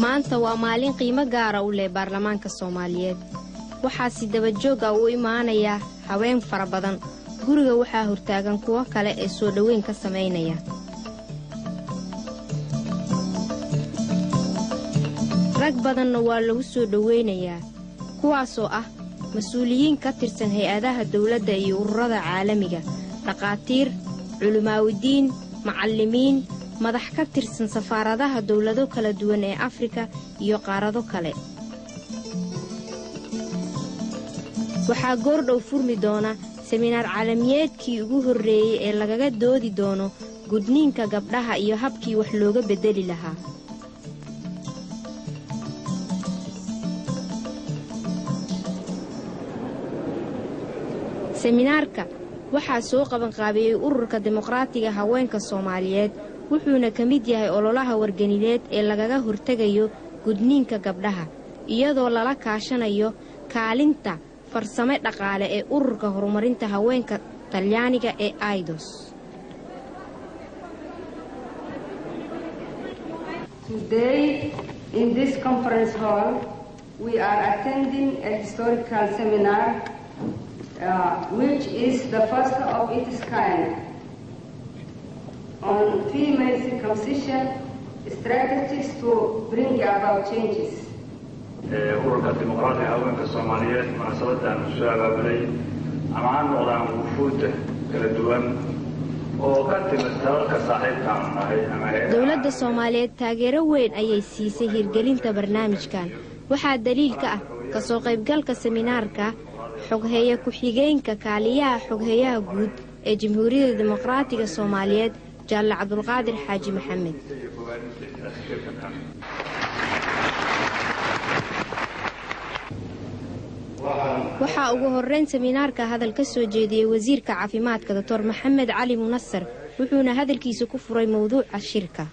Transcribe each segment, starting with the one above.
maanta waa maalin qiimo gaar ah u leh baarlamaanka Soomaaliyeed waxaa si daba joog ah u imaanaya haween fara badan guriga waxaa hortaagan kuwa kale ee soo dhaweyn ka sameynaya rag badanna waa lagu soo dhaweynayaa kuwaasoo ah mas'uuliyiin ka tirsan hay'adaha dawladda iyo ururada caalamiga dhaqaatiir culimaawidiin macallimiin madax ka tirsan safaaradaha dawlado kala duwan ee Afrika iyo qaarado kale waxaa goordhow furmi doona seminar caalamiyeedkii ugu horreeyay ee lagaga doodi doono gudniinka gabdhaha iyo habkii wax looga bedeli lahaa seminaarka waxaa soo qaban qaabiyay ururka dimuqraadiga haweenka Soomaaliyeed wuxuuna ka mid yahay ololaha warganineed ee lagaga hortagayo gudniinka gabdhaha iyadoo lala kaashanayo kaalinta farsamo dhaqaale ee ururka horumarinta haweenka Talyaaniga ee AIDOS. Today in this conference hall we are attending a historical seminar which is the first of its kind on female circumcision strategies to bring about changes. ururka dimuqraadiga haweenka Soomaaliyeed munaasabaddan soo abaabulay ama aan noqdaan wufuudda kala duwan oo ka timid dalalka saaxiibka ah ama dawladda Soomaaliyeed taageero weyn ayay siisay hirgelinta barnaamijkan waxaa daliil ka ah ka soo qaybgalka seminaarka xoghaye ku-xigeenka kaaliyaha xoghayaha guud ee Jamhuuriyadda Dimuqraadiga Soomaaliyeed Jaalle Cabdulqaadir Xaaji Maxamed waxaa ugu horreyn seminaarka hadal ka soo jeediyay wasiirka caafimaadka Dr. Maxamed Cali Munassar wuxuuna hadalkiisa ku furay mowduuca shirka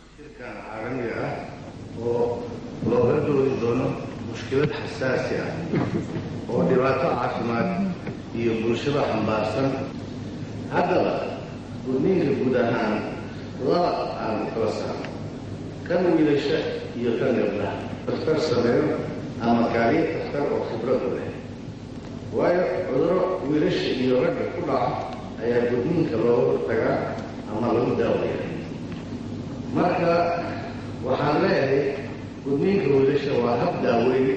mushkilad xasaasi ah oo dhibaato caafimaad iyo bulshada xambaarsan haddaba gudniinka guud ahaan laba aan kala saarno kan wiilasha iyo kan gabdhaha dhakhtar sameeyo ama kaaliye dhakhtar oo khibrad u leh waayo cudurro wiilasha iyo ragga ku dhaca ayaa gudniinka looga hortagaa ama lagu daaweeyaa marka waxaan leeyahay gudniinka wiilasha waa hab daaweyn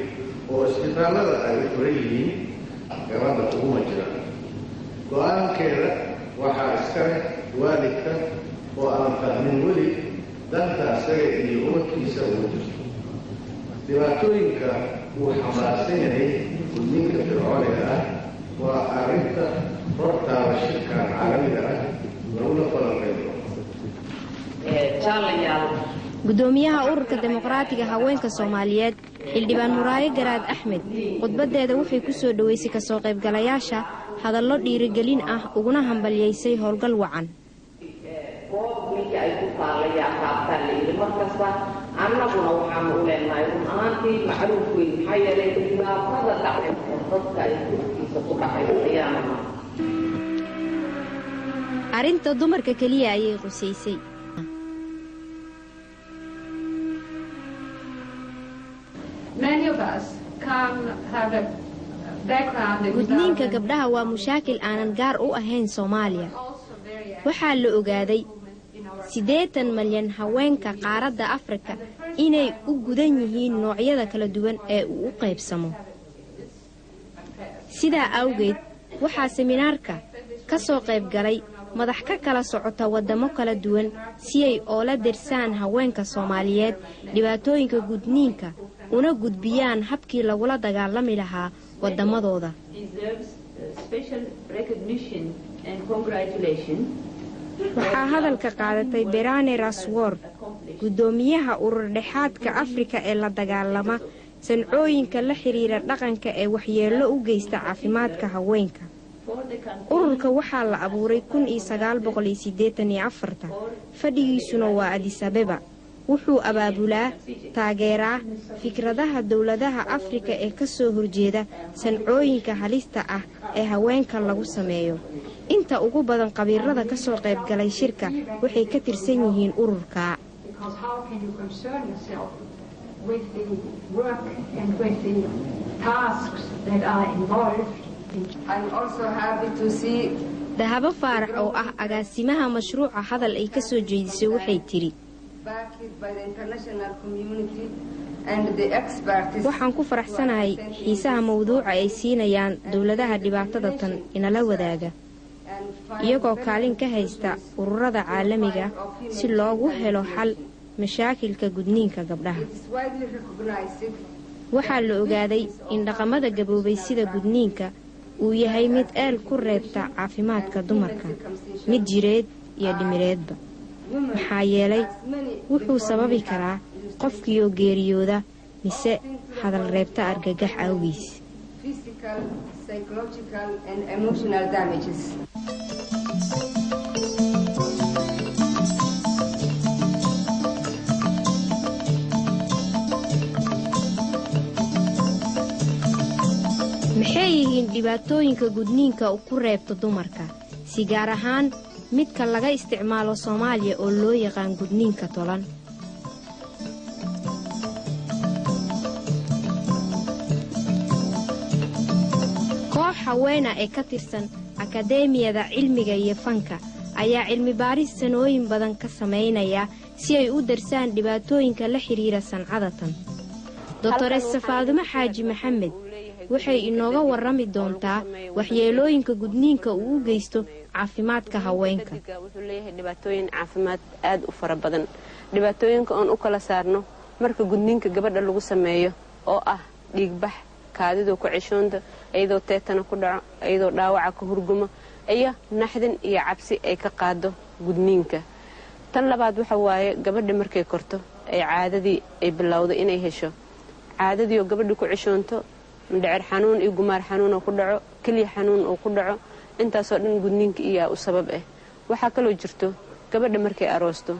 oo isbitaallada ay furan yihiin gabadha uguma jiraan go'aankeeda waxaa iska leh waalidka oo aan fahmin weli danta asaga iyo ubadkiisa ugu jirto dhibaatooyinka uu xambaarsan yahay gudniinka fircooniga ah waa arrinta hortaada shirkan caalamiga ah laguna falanqeeyo gudoomiyaha ururka dimuqraadiga haweenka Soomaaliyeed xildhibaan Muraaye Garaad Axmed khudbadeeda waxay ku soo dhaweysay ka soo qaybgalayaasha hadallo dhiirigelin ah uguna hambalyeysay howlgal wacan annaguna waxaan u leenahay runtii macruuf weyn maxaa yeelay dhibaatada dhacaysa dadka ay kurkiisa ku dhacayaan arrinta dumarka kaliya ayay qusaysay Many of us have a background in gudniinka gabdhaha waa mushaakil aanan gaar u ahayn Soomaaliya waxaa la ogaaday 80 milyan haweenka qaaradda Afrika inay u gudan yihiin noocyada kala duwan ee uu u qaybsamo sidaa awgeed waxaa seminaarka ka soo qayb galay madax ka kala socota wadamo kala duwan si ay oola dirsaan haweenka Soomaaliyeed dhibaatooyinka gudniinka una gudbiyaan habkii lagula dagaalami lahaa wadamadooda waxaa hadalka qaadatay Berane Rasword gudoomiyaha urur dhexaadka Afrika ee la dagaalama sancooyinka la xiriira dhaqanka ee waxyeello u geysta caafimaadka haweenka ururka waxaa la abuuray 1984 fadhigiisuna waa Addis Ababa wuxuu abaabulaa taageeraa fikradaha dawladaha Afrika ee ka soo horjeeda sancooyinka halista ah ee haweenka lagu sameeyo inta ugu badan qabiirada ka soo qayb galay shirka waxay ka tirsan yihiin ururka with the work and with the tasks that are involved. I'm also happy to see dahabo faarax oo ah agaasimaha mashruuca hadal ay ka soo jeedisay waxay tiri waxaan ku faraxsanahay xiisaha mawduuca ay siinayaan dawladaha dhibaatada tan inala wadaaga iyagoo kaalin ka haysta ururada caalamiga si loogu helo xal mashaakilka gudniinka gabdhaha waxaa la ogaaday in dhaqamada gaboobay sida gudniinka uu yahay mid eel ku reebta caafimaadka dumarka mid jireed iyo dhimireedba maxaa yeelay wuxuu sababi karaa qofkii oo geeriyooda mise hadal reebta argagax awgiis maxay yihiin dhibaatooyinka gudniinka ku reebta dumarka si gaar ahaan midka laga isticmaalo Soomaaliya oo loo yaqaan gudniinka tolan koox haweena ee ka tirsan akadeemiyada cilmiga iyo fanka ayaa cilmi baaris sanooyin badan ka sameynaya si ay u darsaan dhibaatooyinka la xiriira sancadatan Dr. Faadumo Xaaji Maxamed waxay inooga warrami doontaa waxyeelooyinka gudniinka uu u geysto caafimaadka haweenka wuxuu leeyahay dhibaatooyin caafimaad aad u fara badan dhibaatooyinka aan u kala saarno marka gudniinka gabadha lagu sameeyo oo ah dhiigbax kaadido ku cishoonda iyadoo teetana ku dhaco iyadoo dhaawaca ku hurgumo iyo naxdin iyo cabsi ay ka qaado gudniinka tan labaad waxa waaye gabadha markay korto ay caadadii ay bilowdo inay hesho caadadii oo gabadha ku cishoonto mindhicir xanuun iyo gumaar xanuun oo ku dhaco kaliya xanuun oo ku dhaco intaasoo dhan gudniinka iyo u sabab ah waxa kale oo jirto gabadha markay aroosto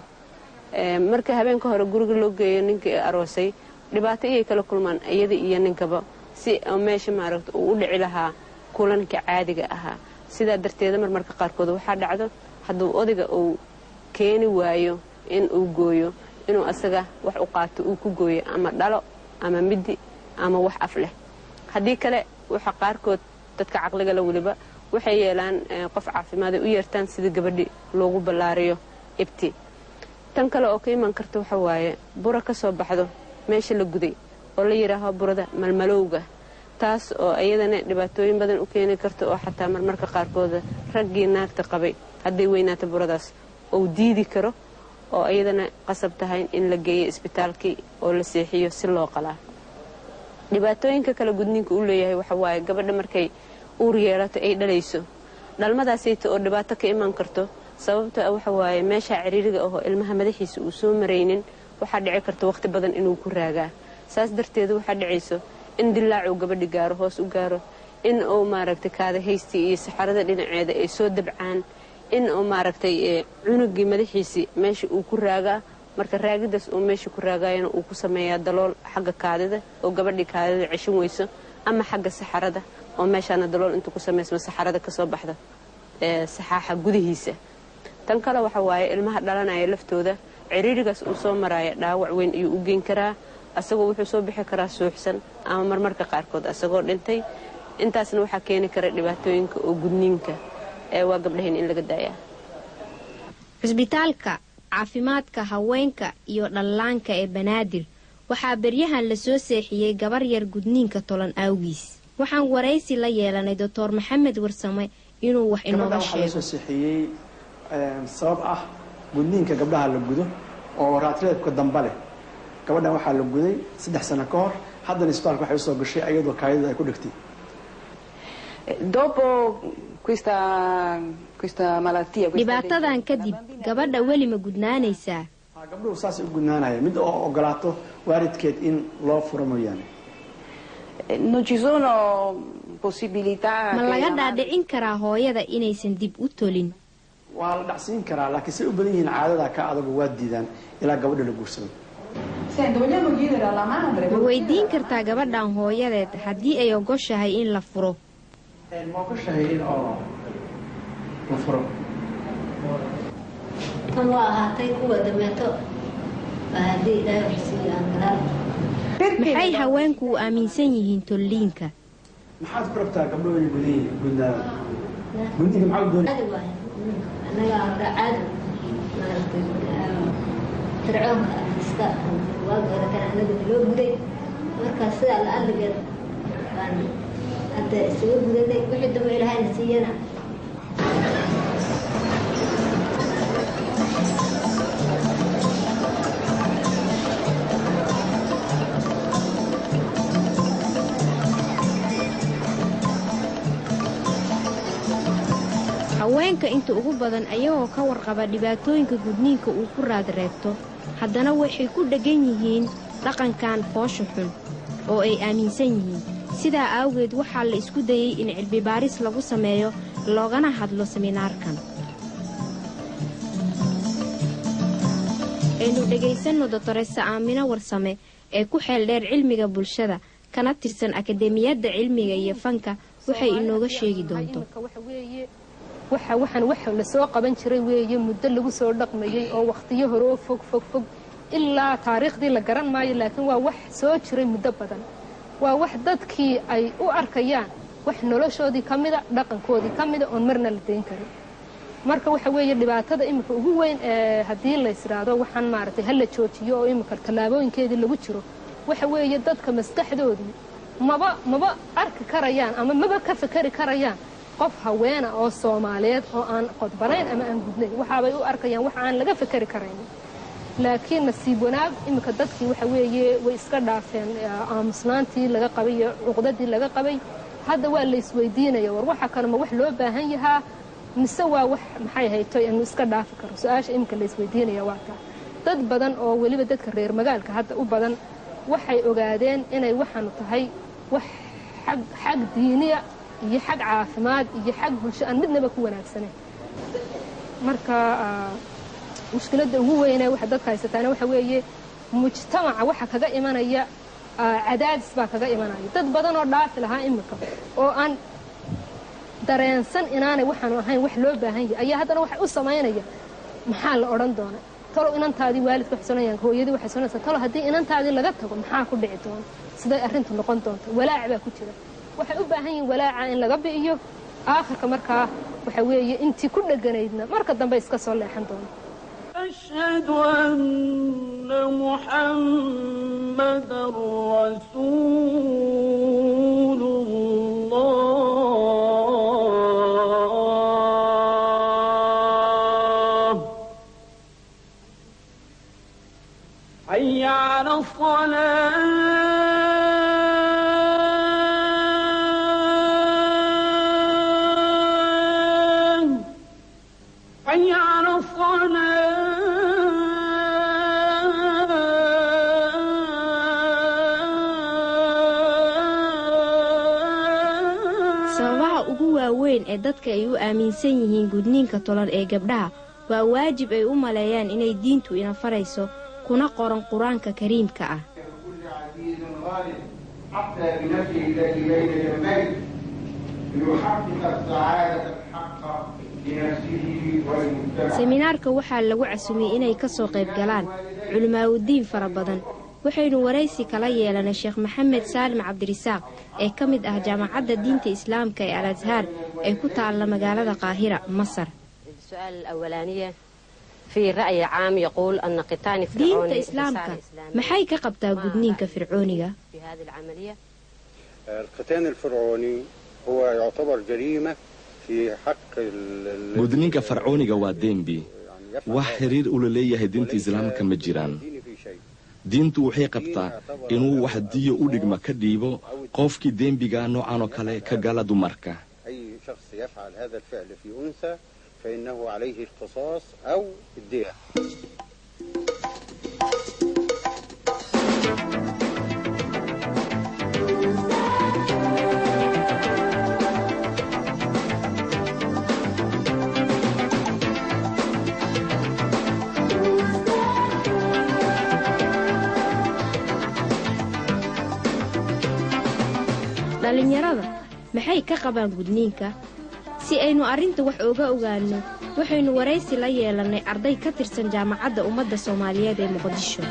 marka habeenka hore guriga loo geeyo ninkii aroosay dhibaato ay kala kulmaan iyada iyo ninkaba si meesha maaragto uu u dhici lahaa kulanka caadiga ahaa sida darteeda marmarka qaarkood waxa dhacdo hadduu odayga uu keeni waayo in uu gooyo inuu asaga wax u qaato uu ku gooyo ama dhalo ama midi ama wax af leh haddii kale waxa qaarkood dadka caqliga la waliba waxay yeelaan qof caafimaad u yeertaan sida gabadhi loogu ballaariyo ibti tan kale oo ka iman karto waxa waaye bura ka soo baxdo meesha la guday oo la yiraahdo burada malmalowga taas oo ayadana dhibaatooyin badan u keeni karto oo xataa marmarka qaarkood raggii naagta qabay haddii weynaato buradaas oo diidi karo oo ayadana qasab tahay in la geeyo isbitaalkii oo la seexiyo si loo qalaa dhibaatooyinka kala gudniinka uu leeyahay waxa waaye gabadha markay uur yeelato ay dhalayso dhalmadaasayta oo dhibaato ka iman karto sababtoo ah waxa waaye meesha ciriiriga ah oo ilmaha madaxiisa uu soo maraynin waxa dhici karto waqti badan inuu ku raagaa saas darteed waxa dhicayso in dilaacu gabadhi gaaro hoos u gaaro in uu maaragtay kaada haystii iyo saxarada dhinaceeda ay soo dabcaan in uu maaragtay cunugii madaxiisa meesha uu ku raagaa marka raagidaas uu meesha ku raagaayana uu ku sameeyaa dalool xagga kaadida oo gabadhi kaadida cishin weyso ama xagga saxarada oo meeshaana dalool intuu ku sameysmo saxarada ka soo baxda saxaaxa gudihiisa tan kale waxa waaye ilmaha dhalanaya laftooda ciriirigaas uu soo maraya dhaawac weyn ayuu u geyn karaa asagoo wuxuu soo bixi karaa suuxsan ama marmarka qaarkood asagoo dhintay intaasna waxaa keeni kara dhibaatooyinka oo gudniinka waa gabdhahayn in laga daayaa cisbitaalka caafimaadka haweenka iyo dhallaanka ee Banaadir waxaa beryahan la soo seexiyay gabar yar gudniinka tolan awgiis waxaan waraysi la yeelanay Dr. Maxamed Warsame inuu wax inooga sheego soo seexiyay sabab ah gudniinka gabdhaha la gudo oo raatreebka dambe leh gabadhan waxaa la guday 3 sano ka hor haddana isbitaalka waxay soo gashay ayadoo kaayada ay ku dhigtay dopo questa malattia dhibaatadan kadib gabadha weli ma gudnaanaysaa gabdhuhu saas u gudnaanaya mid oo ogolaato waalidkeed in loo furo mooyaane non ci sono possibilità ma laga dhaadhicin karaa hooyada inaysan dib u tolin waa la dhacsiin karaa laakiin say u badan yihiin caadada ka adagu waa diidaan ilaa gabadha la guursado ma weydiin kartaa gabadhan hooyadeed haddii ay ogoshahay in la furo ma ogoshahay in oo la furo tan waa ahaatay kuwa dameeto haddii ilaahay waxsiiyaan gadaal maxay haweenku u aaminsan yihiin tolliinka maxaad ku rabtaa gabdho ay gudaan gudniinka maxaa u doonay anaga caadi fircoonka iska waaga anaga loo guday marka sida la aligeed baan hadda isugu gudanay wixii daba ilaahayna siiyana haweenka inta ugu badan ayagoo ka warqaba dhibaatooyinka gudniinka uu ku raad reebto haddana waxay ku dheggan yihiin dhaqankan foosha xun oo ay aaminsan yihiin sidaa awgeed waxaa la isku dayey in cilmi baaris lagu sameeyo loogana hadlo seminaarkan aynu dhegaysanno dotoresa aamino warsame ee ku xeel dheer cilmiga bulshada kana tirsan akademiyadda cilmiga iyo fanka waxay inooga sheegi doonto waxaan la soo qaban jiray weeye muddo lagu soo dhaqmayay oo waqtiyo hore oo fog ilaa taariikhdii la garan maayo laakiin waa wax soo jiray muddo badan waa wax dadkii ay u arkayaan wax noloshoodii ka mida dhaqankoodii ka mida oon marna la dayn karin marka waxa weeye dhibaatada imika ugu weyn ee haddii la yiraahdo waxaan maaragtay hala joojiyo oo imika tallaabooyinkeedii lagu jiro waxa weeye dadka maskaxdoodii maba arki karayaan ama maba ka fikari karayaan qof haweena oo Soomaaliyeed oo aan qodbanayn ama aan gudnayn waxaabay u arkayaan wax aan laga fikari karayn laakiin nasiib wanaag imika dadkii waxa weeye way iska dhaafeen aamusnaantii laga qabay iyo cuqdadii laga qabay hadda waa la isweydiinaya war waxa kale ma wax loo baahan yahaa mise waa wax maxay haytay inuu iska dhaafi karo su'aasha imika la isweydiinaya waa taa dad badan oo waliba dadka reer magaalka hadda u badan waxay ogaadeen inay waxaanu tahay wax xag diiniya iyo xag caafimaad iyo xag bulsho aan midnaba ku wanaagsaneyn marka mushkiladda ugu weyn ee waxa dadka haysataana waxa weeye mujtamaca waxa kaga imanaya cadaadis baa kaga imanaya dad badan oo dhaafi lahaa imika oo aan dareensan inaanay waxaanu ahayn wax loo baahan yahay ayaa haddana waxay u samaynaya maxaa la odhan doonaa talow inantaadii waalidka waxay sanayaan hooyadii waxay sanaysaa talow haddii inantaadii laga tago maxaa ku dhici doona siday arrintu noqon doonta walaac baa ku jira waxay u baahan yihiin walaaca in laga bi'iyo aakhirka markaa waxa weeye intii ku dheganaydna marka dambe iska soo leexan doona ashhadu anna muhammadan rasuulullah hayya ala salat ee dadka ay u aaminsan yihiin gudniinka tolan ee gabdhaha waa waajib ay u maleeyaan inay diintu ina farayso kuna qoran quraanka kariimka ah seminaarka waxaa lagu casumiyey inay ka soo qayb galaan culimaaudiin fara badan waxaynu waraysi kala yeelanay sheekh maxamed saalim cabdirisaaq ee ka mid ah jaamacadda diinta islaamka ee al-azhar ee ku taalla magaalada qaahira masar diinta islaamka maxay ka qabtaa gudniinka fircooniga gudniinka fircooniga waa dembi wax xiriir ula leeyahay diinta islaamka ma jiraan diintu waxay qabtaa inuu wax diyo u dhigma ka dhiibo qofkii dembiga noocan oo kale ka gala dumarka dhalinyarada maxay ka qabaan gudniinka si aynu arrinta wax uga ogaano waxaynu waraysi la yeelanay arday ka tirsan jaamacadda ummadda Soomaaliyeed ee Muqdisho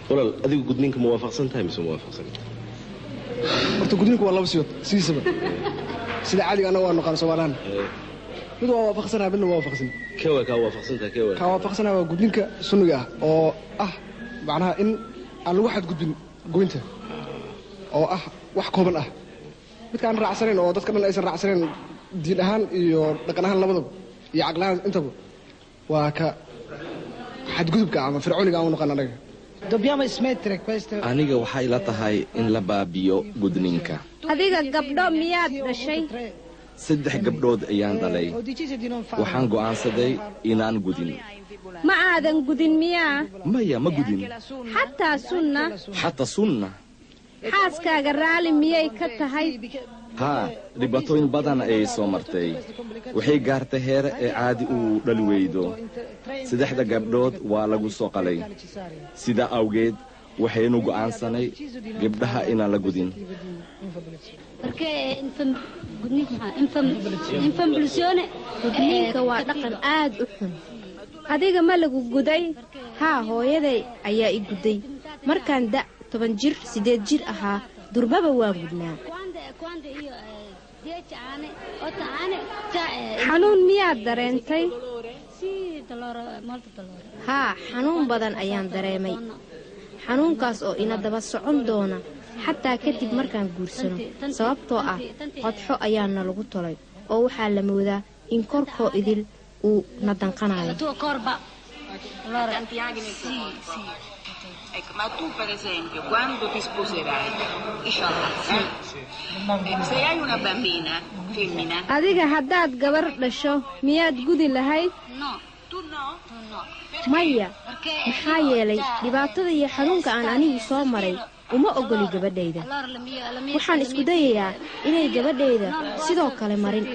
walaal adigu gudniinka ma waafaqsan tahay mise ma waafaqsan horta gudniinku waa laba siyood sidiisaba sida caadiga annaga waa naqaan Soomaaliland mid waa waafaqsanaa midna waa waafaqsan kewa ka waafaqsantaa kewa ka waafaqsanaa waa gudniinka sunniga ah oo macnaha in aan lagu xadgudbin goynta oo wax kooban midkaan raacsanayn oo dadka dhan aysan raacsanayn diin ahaan iyo dhaqan ahaan labadaba iyo caqli ahaan intaba waa ka xadgudubka ama fircooniga aan u naqaan anaga aniga waxay ila tahay in la baabiyo gudniinka adiga gabdho miyaad dhashay 3 gabdhood ayaan dhalay waxaan go'aansaday inaan gudin ma aadan gudin miyaa maya ma gudin xataa sunna xaaskaaga raali miyay ka tahay dhibaatooyin badan ayay soo martay waxay gaartay heer ee caadi uu dhali weydo 3 gabdhood waa lagu soo qalay sida awgeed waxaynu go'aansanay gabdhaha inaan la gudin gudniinka waa dhaqan aad u xun adiga ma lagu guday hooyaday ayaa i guday markaan 10 jir 8 jir ahaa durbaba waa gudnaa xanuun miyaad dareentay xanuun badan ayaan dareemay xanuunkaas oo ina daba socon doona xataa kadib markaan guursano sababtoo qodxo ayaana lagu tolay oo waxaa la moodaa in korkoo idil uu na danqanayo Ma tu per esempio quando ti sposerai, se hai una bambina femmina, adiga haddaad gabar dhasho miyaad gudi lahayd maya maxaa yeelay dhibaatada iyo xanuunka aan anigu soo maray uma ogoli gabadhayda waxaan isku dayayaa inay gabadhayda sidoo kale marin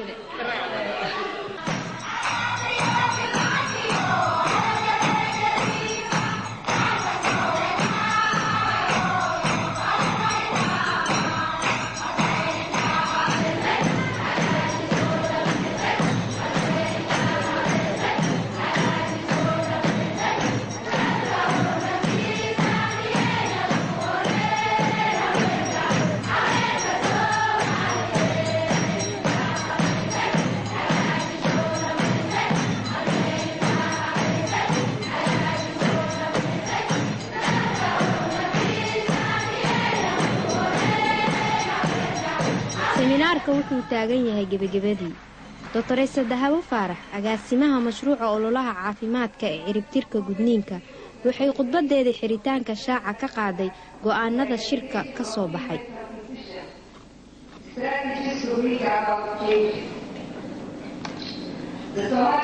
seminaarka wuxuu taagan yahay gebagabadii Dr. Dahabo Faarax agaasimaha mashruuca ololaha caafimaadka ee ciribtirka gudniinka waxay khudbadeeda xiritaanka shaaca ka qaaday go'aanada shirka ka soo baxay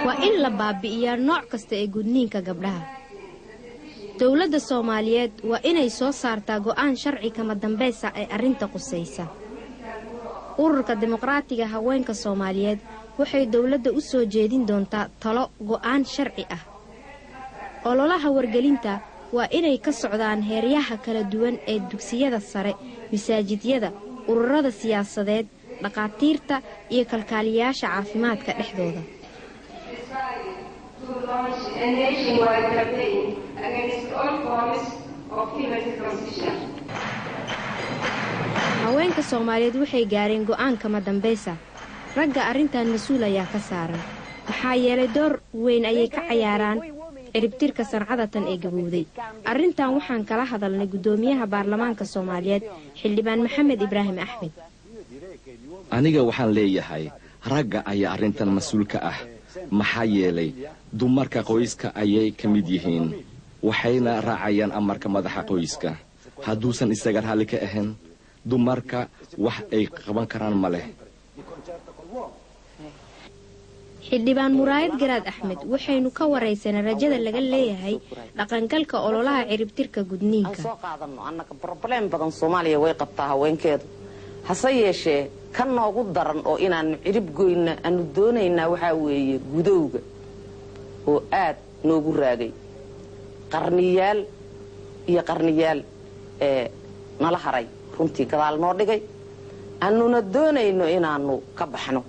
waa in la baabi'iyaa nooc kasta ee gudniinka gabdhaha dowladda Soomaaliyeed waa inay soo saartaa go'aan sharci kama dambaysa ee arinta qusaysa ururka dimuqraadiga haweenka Soomaaliyeed waxay dawladda u soo jeedin doontaa talo go'aan sharci ah ololaha wargelinta waa inay ka socdaan heeryaha kala duwan ee dugsiyada sare masaajidyada ururada siyaasadeed dhaqaatiirta iyo kalkaaliyaasha caafimaadka dhexdooda haweenka Soomaaliyeed waxay gaareen go'aan kama dambaysa ragga arintan mas'uul ayaa ka saaran maxaa yeelay door weyn ayay ka ciyaaraan ciribtirka sancadatan ee gabowday arintan waxaan kala hadalnay gudoomiyaha baarlamaanka Soomaaliyeed xildhibaan Maxamed Ibraahim Axmed aniga waxaan leeyahay ragga ayaa arintan mas'uul ka ah maxaa yeelay dumarka qoyska ayay ka mid yihiin waxayna raacayaan amarka madaxa qoyska hadduusan isaga raali ka ahayn dumarka wax ay qaban karaan ma leh xildhibaan Muraayad Garaad Axmed waxaynu ka wareysanay rajada laga leeyahay dhaqangalka ololaha ciribtirka gudniinka soo qaadano annaka problem badan Soomaaliya way qabtaa haweenkeedu hase yeeshee kan noogu daran oo inaan cirib goyna aanu doonaynaa waxa weeye gudowga oo aad noogu raagay qarniyaal iyo qarniyaal nala haray runtii gadaal noo dhigay annuna doonayno inaanu ka baxno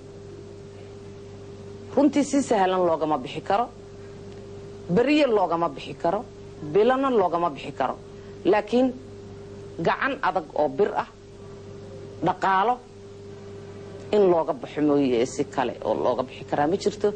runtii si sahlan loogama bixi karo bariye loogama bixi karo bilana loogama bixi karo laakiin gacan adag oo bir ah dhaqaalo in looga baxo mooye si kale oo looga bixi karaa ma jirto.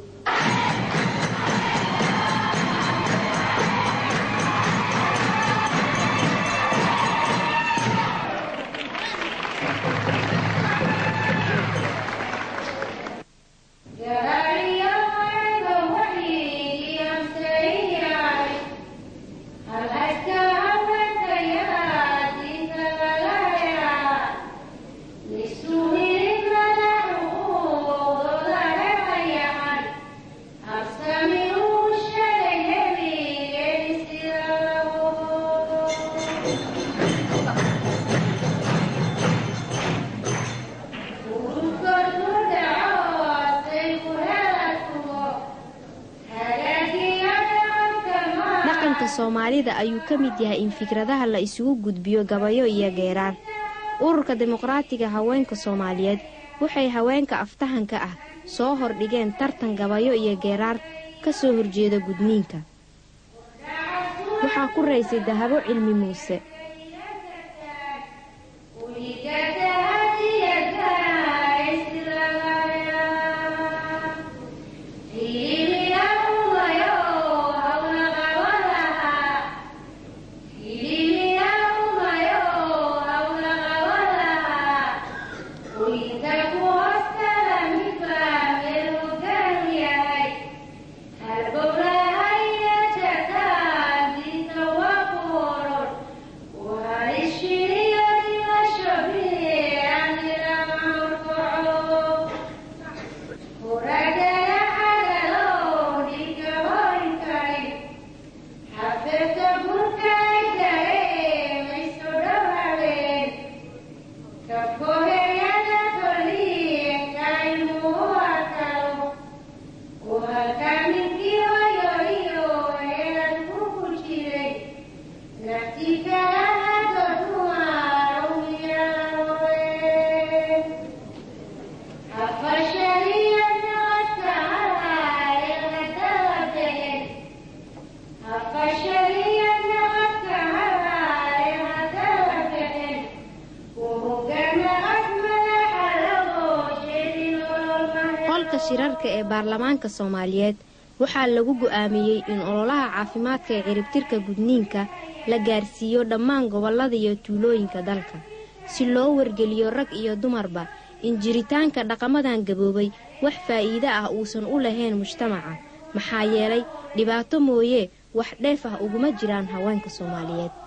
Soomaalida ayuu ka mid yahay in fikradaha la isugu gudbiyo gabayo iyo geeraar. Ururka Dimuqraadiga Haweenka Soomaaliyeed waxay haweenka aftahanka ah soo hordhigeen tartan gabayo iyo geeraar ka soo horjeeda gudniinka. Waxaa ku raysay Dahabo Cilmi Muuse. shirarka ee baarlamaanka Soomaaliyeed waxaa lagu go'aamiyay in ololaha caafimaadka ee ciribtirka gudniinka la gaarsiiyo dhammaan gobolada iyo tuulooyinka dalka si loo wargeliyo rag iyo dumarba in jiritaanka dhaqamadan gaboobay wax faa'iido ah uusan u lahayn mujtamaca maxaa yeelay dhibaato mooye wax dheef ah uguma jiraan haweenka Soomaaliyeed.